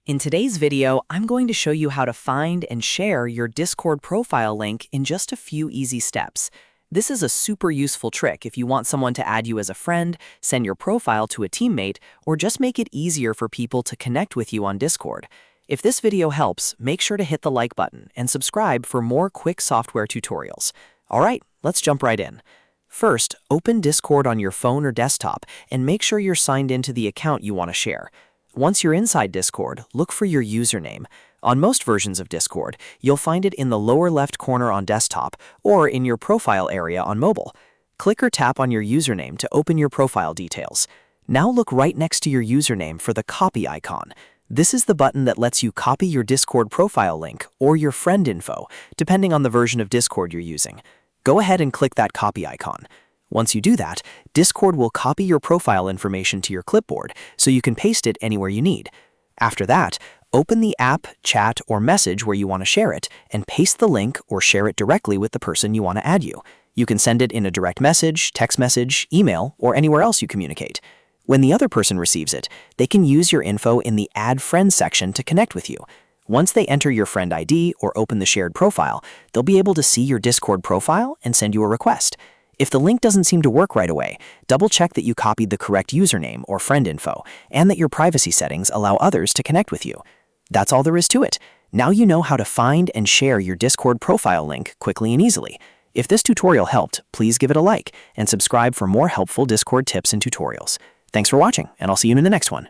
In today's video, I'm going to show you how to find and share your Discord profile link in just a few easy steps. This is a super useful trick if you want someone to add you as a friend, send your profile to a teammate, or just make it easier for people to connect with you on Discord. If this video helps, make sure to hit the like button and subscribe for more quick software tutorials. All right, let's jump right in. First, open Discord on your phone or desktop and make sure you're signed into the account you want to share. Once you're inside Discord, look for your username. On most versions of Discord, you'll find it in the lower left corner on desktop or in your profile area on mobile. Click or tap on your username to open your profile details. Now look right next to your username for the copy icon. This is the button that lets you copy your Discord profile link or your friend info, depending on the version of Discord you're using. Go ahead and click that copy icon. Once you do that, Discord will copy your profile information to your clipboard so you can paste it anywhere you need. After that, open the app, chat, or message where you want to share it and paste the link or share it directly with the person you want to add you. You can send it in a direct message, text message, email, or anywhere else you communicate. When the other person receives it, they can use your info in the Add Friends section to connect with you. Once they enter your friend ID or open the shared profile, they'll be able to see your Discord profile and send you a request. If the link doesn't seem to work right away, double-check that you copied the correct username or friend info and that your privacy settings allow others to connect with you. That's all there is to it. Now you know how to find and share your Discord profile link quickly and easily. If this tutorial helped, please give it a like and subscribe for more helpful Discord tips and tutorials. Thanks for watching, and I'll see you in the next one.